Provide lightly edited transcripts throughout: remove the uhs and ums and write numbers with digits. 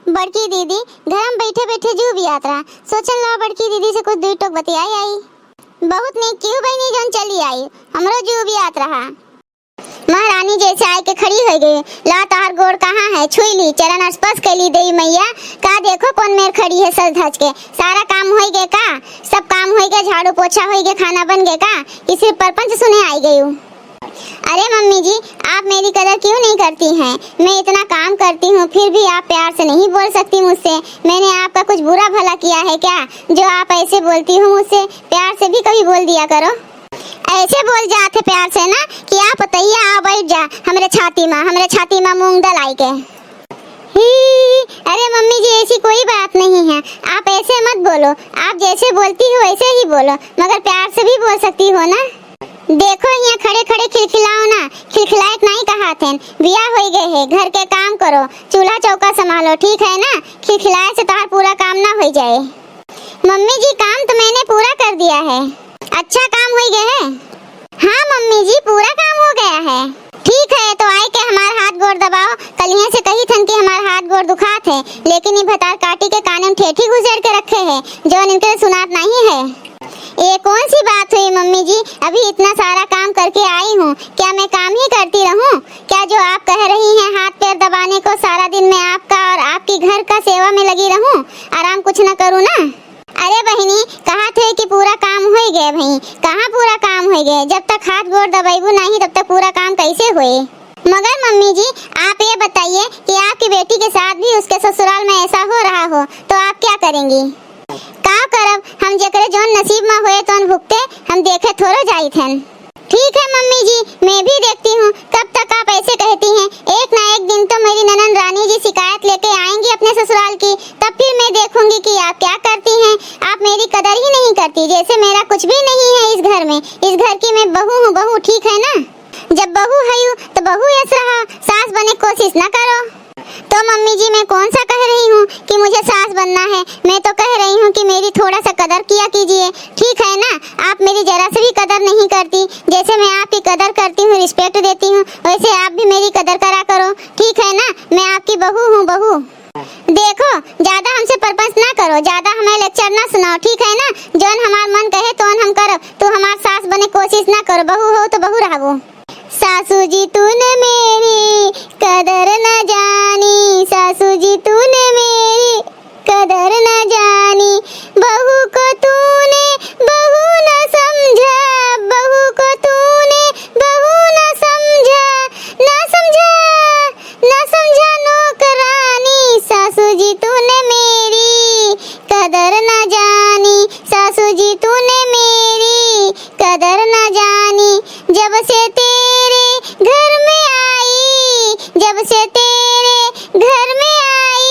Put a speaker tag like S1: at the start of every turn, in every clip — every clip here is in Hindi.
S1: बड़की दीदी घर में बैठे बैठे जू भी यात्रा सोचन ला बड़की दीदी से कुछ दुई टोक बतियाई आई। बहुत नीक क्यों बहनी जौन चली आई, हमरो जू भी यात्रा रहा। महारानी जैसे आए के खड़ी हो गई। ला तार गोड़ कहाँ है, छुई ली, चरण स्पर्श कैली देवी मैया। का देखो कौन मेर खड़ी है सज धज के। सारा काम हो गए का, सब काम हो गए, झाड़ू पोछा हो गए, खाना बन गए का, किसी परपंच सुने आई गई हूँ। अरे मम्मी जी, आप मेरी कदर क्यों नहीं करती हैं? मैं इतना काम करती हूँ फिर भी आप प्यार से नहीं बोल सकती मुझसे। मैंने आपका कुछ बुरा भला किया है क्या जो आप ऐसे बोलती हो मुझसे? प्यार से भी कभी बोल दिया करो। ऐसे बोल जाते प्यार से ना कि आप बताइए, आ बैठ जा हमरे छाती में मूंग दल आई के। अरे मम्मी जी, ऐसी कोई बात नहीं है, आप ऐसे मत बोलो। आप जैसे बोलती हो वैसे ही बोलो, मगर प्यार से भी बोल सकती हो ना। देखो यहाँ खड़े खड़े खिलखिलाओ ना, खिलखिलाए नहीं कहा थे। बिया हो गए है, घर के काम करो, चूल्हा चौका संभालो, ठीक है ना। खिलखिलाए से तार पूरा काम ना हो जाए। मम्मी जी, काम तो मैंने पूरा कर दिया है। अच्छा काम हो गया है? हाँ मम्मी जी, पूरा काम हो गया है। ठीक है, तो आए के हमारे हाथ गोड़ दबाओ। कलिया से कही थन कि हमारे हाथ गोड़ दुखात है, लेकिन ये भतार काटी के कान में ठेठी गुजर के रखे है जो इनके सुनात नहीं है। ये कौन सी बात हुई मम्मी जी? अभी इतना सारा काम करके आई हूँ, क्या मैं काम ही करती रहूँ? क्या जो आप कह रही हैं हाथ पैर दबाने को, सारा दिन मैं आपका और आपकी घर का सेवा में लगी रहूँ, आराम कुछ न करूँ ना? अरे बहनी, कहा थे कि पूरा काम हो गया भाई, कहाँ पूरा काम हो गया? जब तक हाथ गोड़ दबाइबू नहीं तब तक पूरा काम कैसे हुए? मगर मम्मी जी, आप ये बताइए कि आपकी बेटी के साथ भी उसके ससुराल में ऐसा हो रहा हो तो आप क्या करेंगी? का करब, हम जकरे जोन नसीब में हुए तो भुगते, हम देखे थोड़ो जाई थन। ठीक है मम्मी जी, मैं भी देखती हूँ कब तक आप ऐसे कहती हैं। एक ना एक दिन तो मेरी ननंद रानी जी शिकायत लेके आएंगी अपने ससुराल की, तब फिर मैं देखूंगी कि आप क्या करती हैं। आप मेरी कदर ही नहीं करती, जैसे मेरा कुछ भी नहीं है इस घर में। इस घर की मैं बहू हूँ, बहू, ठीक है ना। जब बहू है तो बहू ऐसा रहा, सास बने कोशिश न करो। तो मम्मी जी, मैं कौन सा कह रही हूँ कि मुझे सास बनना है? मैं तो कह रही हूँ कि मेरी थोड़ा सा कदर किया कीजिए, ठीक है ना। आप मेरी जरा से भी कदर नहीं करती। जैसे मैं आपकी कदर करती हूँ, रिस्पेक्ट देती हूँ, वैसे आप भी मेरी कदर करा करो, ठीक है ना। मैं आपकी बहू हूँ, बहू। देखो, ज्यादा हमसे परपंच ना करो, ज्यादा हमें लेक्चर ना सुनाओ, ठीक है ना। जौन हमार मन कहे तो हम करो। तू हमार सास बने कोशिश ना करो, बहू हो तो बहू रहो। सासू जी तूने मेरी कदर न जानी, सासू जी तूने मेरी कदर न जानी, बहू को तूने बहू न समझा, बहू को तूने बहू न समझा, न समझा, न समझा नौकरानी, सासू जी तूने मेरी कदर न जानी, सासू जी तूने मेरी कदर न जानी। जब से तेरे घर में आई, जब से तेरे घर में आई,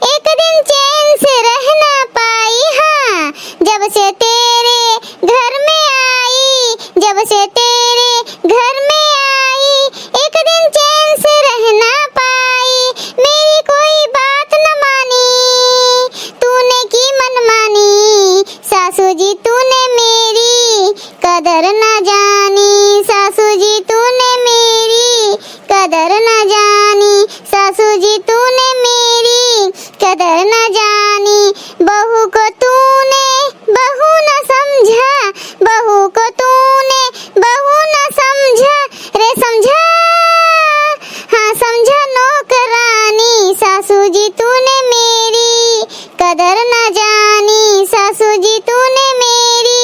S1: एक दिन चैन से रह ना पाई। हाँ, जब से तेरे घर में आई, जब से तेरे घर में आई, एक दिन चैन से रह ना पाई। मेरी कोई बात न मानी, तूने की मनमानी, सासू जी तूने मेरी कदर न जानी, सासू जी तूने मेरी कदर न जानी, सासू जी तूने मेरी कदर न जानी। बहू को तूने बहू न समझा, बहू को तूने बहू न समझा, रे समझा, हाँ समझा नौकरानी, सासू जी तूने मेरी कदर न जानी, सासू जी तूने मेरी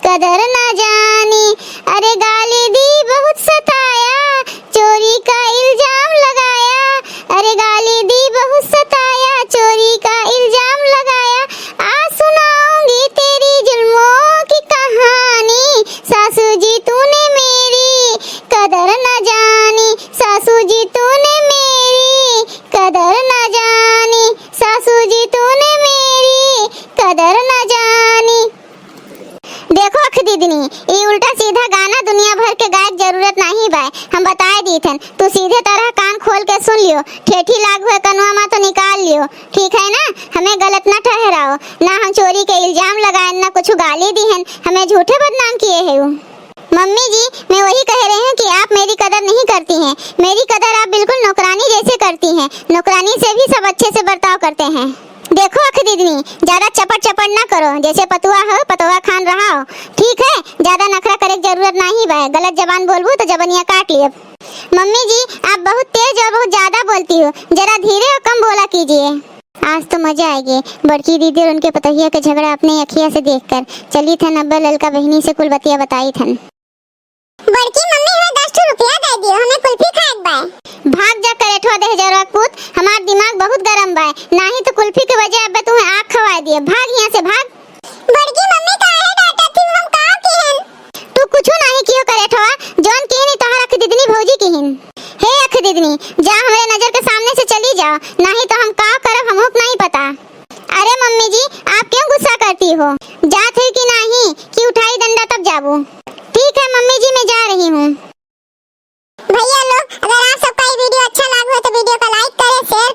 S1: कदर न जानी। अरे गाली दी बहुत सताया, चोरी का इल्जाम लगाया, अरे गाली दी बहुत सताया, चोरी का इल्जाम लगाया। आज सुनाऊंगी तेरी जुल्मों की कहानी, सासू जी तूने मेरी कदर न जानी, सासू जी तूने मेरी कदर न जानी, सासू जी तूने मेरी कदर न जानी। देखो दीदी, ये उल्टा सीधा गाना दुनिया भर के गायक जरूरत नहीं बा। हम बताए दी थे, तू सीधे तरह कान खोल के सुन लियो, ठेठी लागू है कनवा में तो निकाल लियो, ठीक है ना। हमें गलत ना ठहराओ, ना हम चोरी के इल्जाम लगाए, ना कुछ गाली दी है, हमें झूठे बदनाम किए है। मम्मी जी, मैं वही कह रही हूँ कि आप मेरी कदर नहीं करती हैं। मेरी कदर आप बिल्कुल नौकरानी जैसे करती हैं। नौकरानी से भी सब अच्छे से बर्ताव करते हैं। देखो अख दीदनी, ज्यादा चपट चपट ना करो, जैसे पतुआ हो पतुआ खान रहा हो, ठीक है? ज्यादा नखरा करे की जरूरत नहीं बा, गलत जबान बोलबू तो जबनिया काट लियो। मम्मी जी आप बहुत तेज और बहुत ज्यादा बोलती हो, जरा धीरे और कम बोला कीजिए। आज तो मजा आएगी बड़की दीदी और उनके पतोहिया का झगड़ा अपने अखिया से देखकर। चली थन अब्बा ललका बहनी से कुल बतिया बताई थन।
S2: बड़की मम्मी हमें 10 रुपया दे दियो, हमें कुल्फी खाएक बा।
S1: भाग जा करेठवा दे जरा पूत, हमार दिमाग बहुत गरम बा, नहीं तो कुल्फी के वजह अब तुम्हें आँख खवा दिए। भाग यहाँ से भाग।
S2: बड़की मम्मी काहे डांटत थी, हम का किहन?
S1: तू कुछ नहीं कियो करेठवा, जौन किहनी तोहर अख दीदनी भौजी किहन। हे अख दीदनी जा हमरे नजर के सामने से चली जाओ, नहीं तो हम का करब हमहू नहीं पता। अरे मम्मी जी आप क्यों गुस्सा करती हो? जात है कि नहीं कि उठाई डंडा तब जाबू? ठीक है मम्मी जी मैं जा रही हूँ।
S2: भैया लोग अगर आप सबका ये वीडियो अच्छा लगा हो तो वीडियो को लाइक करें, शेयर